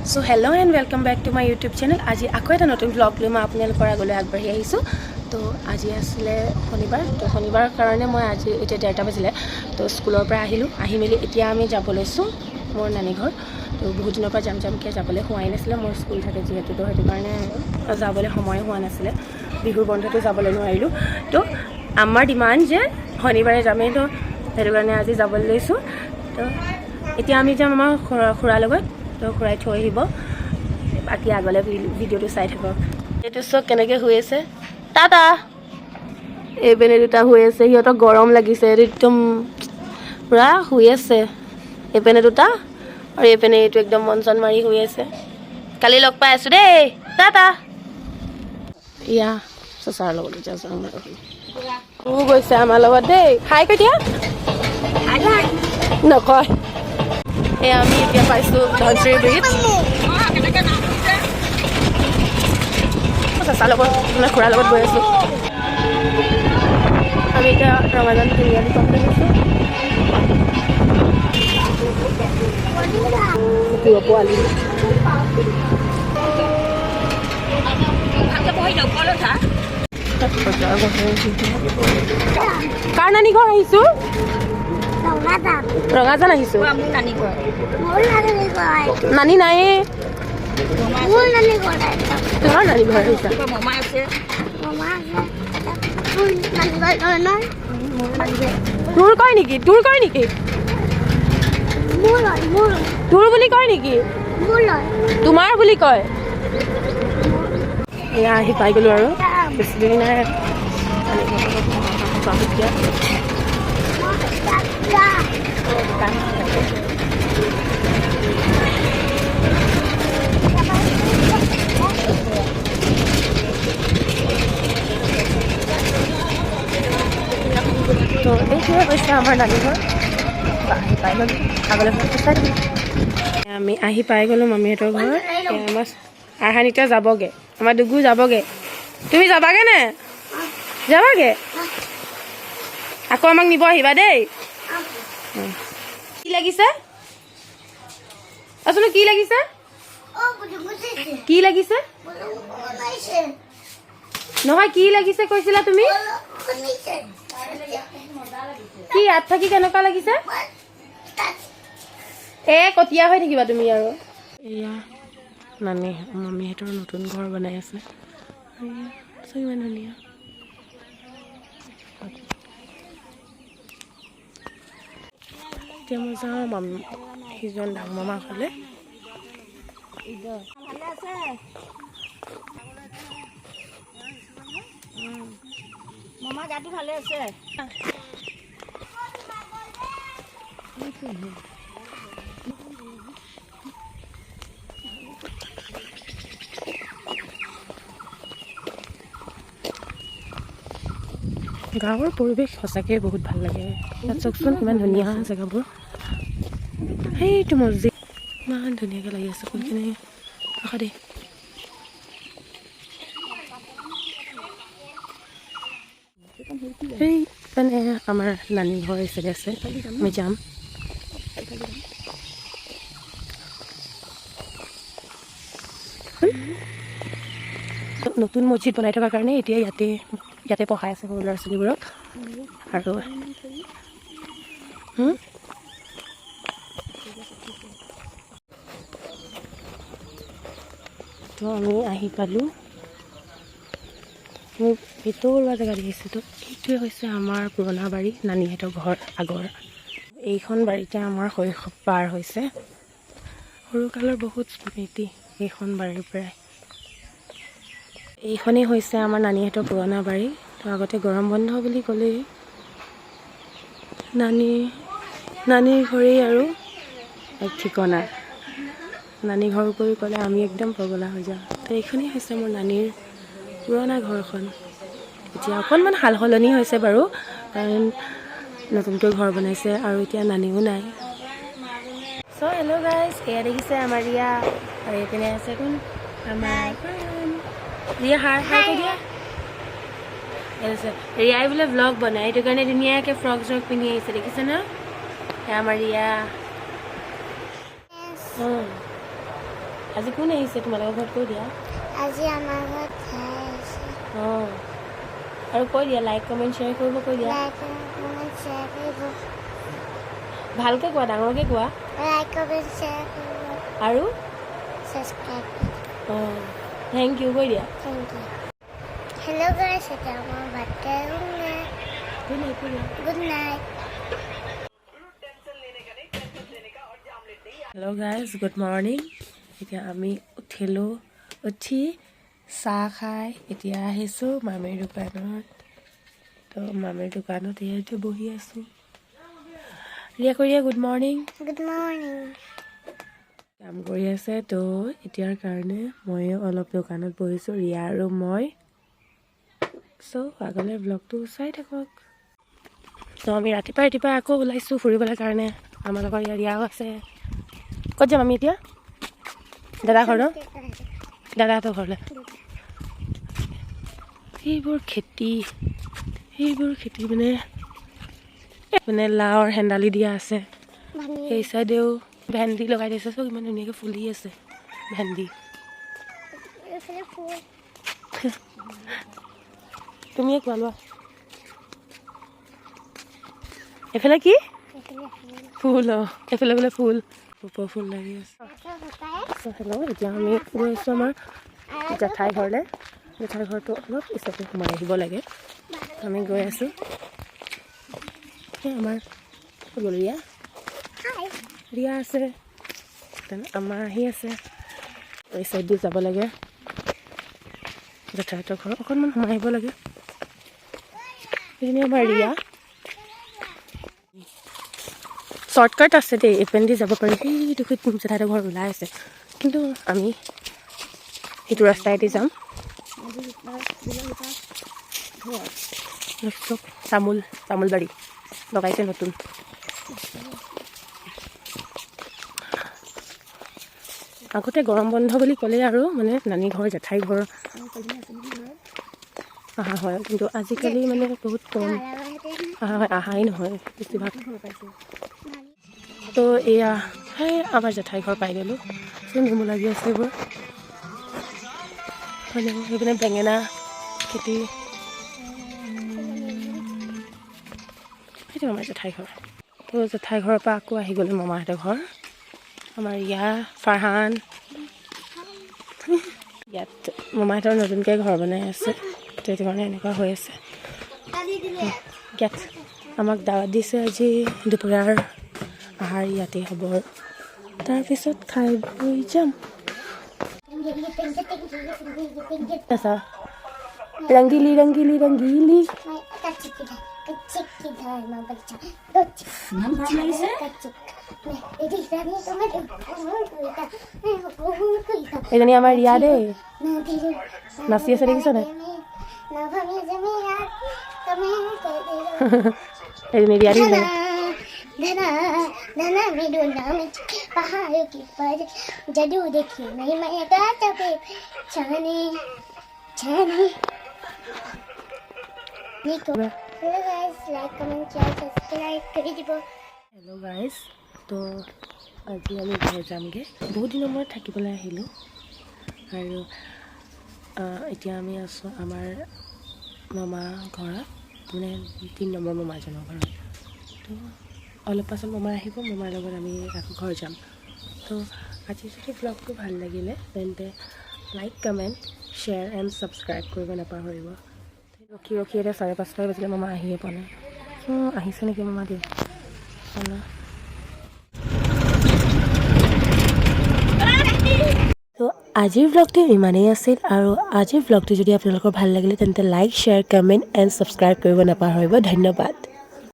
So hello' and welcome back to my YouTube channel. আজি আকৌ এটা নতুন ব্লগ লৈ মই আপোনালোকৰ আগলৈ আগবাঢ়ি আহিছোঁ। তো আজি আছিলে শনিবাৰ, তো শনিবাৰৰ কাৰণে মই আজি এতিয়া 1:30 বাজিলে, তো স্কুলৰ পৰা আহিলোঁ। আহি মেলি এতিয়া আমি যাব লৈছোঁ মোৰ নানী ঘৰ। তো বহুত দিনৰ পৰা যামকৈ যাবলৈ হোৱাই নাছিলে, মোৰ স্কুল থাকে যিহেতু, তো সেইটো কাৰণে যাবলৈ সময় হোৱা নাছিলে। বিহুৰ বন্ধটো যাবলৈ নোৱাৰিলোঁ। তো আমাৰ ডিমাণ্ড যে শনিবাৰে যামেই, তো সেইটো কাৰণে আজি যাবলৈ লৈছোঁ। তো এতিয়া আমি যাম আমাৰ খুৰাৰ লগত, তো খুৰাই থৈ আহিব। বাকী আগলৈ ভিডিঅ'টো চাই থাকক। এইটো চব কেনেকৈ শুই আছে, টাটা। এইপিনে দুটা শুই আছে, সিহঁতক গৰম লাগিছে, একদম পূৰা শুই আছে। এইপিনে দুটা আৰু এইপিনে এইটো একদম মন চন মাৰি শুই আছে। কালি লগ পাই আছোঁ দেই, টাটা। ইয়া চচাৰ লগত গৈছে আমাৰ লগত দেই। খাই কৈ দিয়া নকয়। এই আমি এতিয়া পাইছোঁ ধনশিৰি ব্ৰিজ। চচাৰ লগত মানে খুৰাৰ লগত গৈ আছোঁ। আমি এতিয়া ৰঙাজান তিনিআলি পাবলৈ গৈছোঁ। পোৱালি কাৰ নানী ঘৰ আহিছোঁ? ৰঙাজান আহিছোঁ। নানী নাইয়ে। তোমাৰ নানী ঘৰ আহিছা? তোৰ কয় নেকি? তোৰ কয় নেকি? তোৰ বুলি কয় নেকি? তোমাৰ বুলি কয়। এয়া আহি পাই গ'লোঁ আৰু বেছি দেৰি নাই। তো এইটোৱে হৈছে আমাৰ নানী ঘৰ। আহি পাই গ'লোঁ, আগলৈ চাই দিম। আমি আহি পাই গ'লোঁ মামীহঁতৰ ঘৰ। আমাৰ আহানিতা যাবগৈ, আমাৰ দুগু যাবগৈ। তুমি যাবাগে নে? যাবাগে? আকৌ আমাক নিব আহিবা দেই। কি লাগিছে? আচলতে কি লাগিছে? কি লাগিছে নহয়, কি লাগিছে কৈছিলা তুমি? কি ইয়াত থাকি কেনেকুৱা লাগিছে? কটীয়া হৈ থাকিবা তুমি আৰু। এয়া মামীহঁতৰ নতুন ঘৰ বনাই আছে। ইমান ধুনীয়া। এতিয়া মই যাওঁ সিজন ডাঙৰ মামা ঘৰলে। মামা গাটো ভালে আছে? গাঁৱৰ পৰিৱেশ সঁচাকৈ বহুত ভাল লাগে। ইয়াত চাওকচোন ইমান ধুনীয়া জেগাবোৰ। সেইটো মছজিদ ইমান ধুনীয়াকৈ লাগি আছে। কোনখিনি ৰখা দেই। সেই মানে আমাৰ নানী ঘৰ এইচাইডে আছে, আমি যাম। নতুন মছজিদ বনাই থকাৰ কাৰণে এতিয়া ইয়াতে পঢ়াই আছে সৰু ল'ৰা ছোৱালীবোৰক। আৰু তো আমি আহি পালোঁ। আমি ভিতৰুৱা জেগা দেখিছোঁ। তো এইটোৱে হৈছে আমাৰ পুৰণা বাৰী, নানীহঁতৰ ঘৰ আগৰ। এইখন বাৰীতে আমাৰ শৈশৱ পাৰ হৈছে। সৰুকালৰ বহুত স্মৃতি এইখন বাৰীৰ পৰাই। এইখনেই হৈছে আমাৰ নানীহঁতৰ পুৰণা বাৰী। তো আগতে গৰম বন্ধ বুলি ক'লেই নানীৰ ঘৰেই আৰু এক ঠিকনা। নানী ঘৰ কৰি ক'লে আমি একদম পগলা হৈ যাওঁ। তো এইখনেই হৈছে মোৰ নানীৰ পুৰণা ঘৰখন। এতিয়া অকণমান সাল সলনি হৈছে বাৰু, কাৰণ নতুনকৈ ঘৰ বনাইছে আৰু এতিয়া নানীও নাই। চ' হেল্ল' গাইজ, এয়া দেখিছে আমাৰ ৰিয়া, আৰু এইপিনে আছে কোন? আমাৰ ৰিয়া। হাই কৈ দিয়া। ৰিয়াই বোলে ব্লগ বনাই, সেইটো কাৰণে ধুনীয়াকৈ ফ্ৰক চ্ৰক পিন্ধি আহিছে, দেখিছে ন? এয়া আমাৰ ৰিয়া। আজি কোন আহিছে তোমালোকৰ ঘৰত কৈ দিয়া আজি আমাৰ ঘৰত খাই আছে অঁ আৰু কৈ দিয়া লাইক কমেণ্ট শ্বেয়াৰ কৰিব কৈ দিয়া লাইক কমেণ্ট শ্বেয়াৰ কৰিব ভালকৈ কোৱা ডাঙৰকৈ কোৱা লাইক কমেণ্ট শ্বেয়াৰ কৰিব আৰু ছাবস্ক্ৰাইব অঁ থেংক ইউ কৈ দিয়া থেংক ইউ হেল্ল' গাইছ এতিয়া মই ভাত খাই good night hello' guys good morning এতিয়া আমি উঠিলোঁ উঠি চাহ খাই এতিয়া আহিছোঁ মামীৰ দোকানত তো মামীৰ দোকানত এতিয়া বহি আছোঁ ৰিয়া কৰি গুড মৰ্ণিং গুড মৰ্ণিং কাম কৰি আছে তো এতিয়াৰ কাৰণে ময়ো অলপ দোকানত বহিছোঁ ৰিয়া আৰু মই চ' আগলৈ ব্লগটো চাই থাকক তো আমি ৰাতিপুৱা আকৌ ওলাইছোঁ ফুৰিবলৈ কাৰণে আমাৰ লগত ৰিয়াও আছে ক'ত যাম আমি এতিয়া দাদা ঘৰ ন দাদাহঁতৰ ঘৰলৈ সেইবোৰ খেতি মানে লাওৰ হেন্দালি দিয়া আছে সেই চাইডেও ভেন্দি লগাই দিছে চব ইমান ধুনীয়াকৈ ফুলি আছে ভেন্দি তুমিয়ে কোৱা লোৱা এইফালে কি ফুল অঁ এইফালে বোলে ফুল ওপৰ ফুল লাগি আছে হেল্ল' এতিয়া আমি গৈ আছোঁ আমাৰ জেঠাই ঘৰলৈ জেঠাই ঘৰটো অলপ পিছতে সোমাই আহিব লাগে আমি গৈ আছোঁ আমাৰ ৰিয়া আছে আমাৰ আহি আছে এই চাইড দি যাব লাগে জেঠাইহঁতৰ ঘৰ অকণমান সোমাই আহিব লাগে সেইখিনি আমাৰ ৰিয়া শ্বৰ্টকাট আছে দেই এইপেনেদি যাব পাৰি সেইটো জেঠাইহঁতৰ ঘৰ ওলাই আছে কিন্তু আমি সেইটো ৰাস্তাইদি যাম তামোলবাৰী লগাইছে নতুন আগতে গৰম বন্ধ বুলি ক'লে আৰু মানে নানী ঘৰ জেঠাই ঘৰ অহা হয় কিন্তু আজিকালি মানে বহুত কম অহা হয় অহাই নহয় বেছিভাগ তো এয়া সেই আমাৰ জেঠাই ঘৰ পাই গ'লোঁ নেমু লাগি আছে এইবোৰ হয় সেইপিনে বেঙেনা খেতি সেইটো আমাৰ জেঠাই ঘৰ তো জেঠাই ঘৰৰ পৰা আকৌ আহি গ'লোঁ মামাহঁতৰ ঘৰ আমাৰ ৰিয়া ফাৰহান ইয়াত মামাহঁতৰ নতুনকৈ ঘৰ বনাই আছে সেইটো কাৰণে এনেকুৱা হৈ আছে ইয়াত আমাক দাৱত দিছে আজি দুপৰীয়াৰ আহাৰ ইয়াতেই হ'ব তাৰপিছত খাই বৈ যাম আচ্ছা ৰংগিলি ৰংগিলি ৰংগিলি এজনী আমাৰ ৰিয়া দেই নাচি আছে দেখিছ নাই এজনী ৰিয়া দেই जदू देखी नहीं मैं गाता पे छाने छाने देखो hello guys like comment share subscribe কৰি দিব হেল্ল' গাইজ তো আজি আমি ঘৰ যামগৈ বহুত দিনৰ মূৰত থাকিবলৈ আহিলোঁ আৰু এতিয়া আমি আছোঁ আমাৰ মামা ঘৰত মানে 3 নম্বৰ মামাজনৰ ঘৰত তো অলপ পাছত মামা আহিব মামাৰ লগত আমি আকৌ ঘৰ যাম তো আজি যদি ব্লগটো ভাল লাগিলে তেন্তে like comment share and subscribe কৰিব নাপাহৰিব ৰখি এতিয়া 5:30 বাজিলে মামা আহিয়ে পোৱা নাই আহিছে নেকি মামা দেই তো আজিৰ ব্লগটো ইমানেই আছিল আৰু আজিৰ ব্লগটো যদি আপোনালোকৰ ভাল লাগিলে তেন্তে like share comment and subscribe কৰিব নাপাহৰিব ধন্যবাদ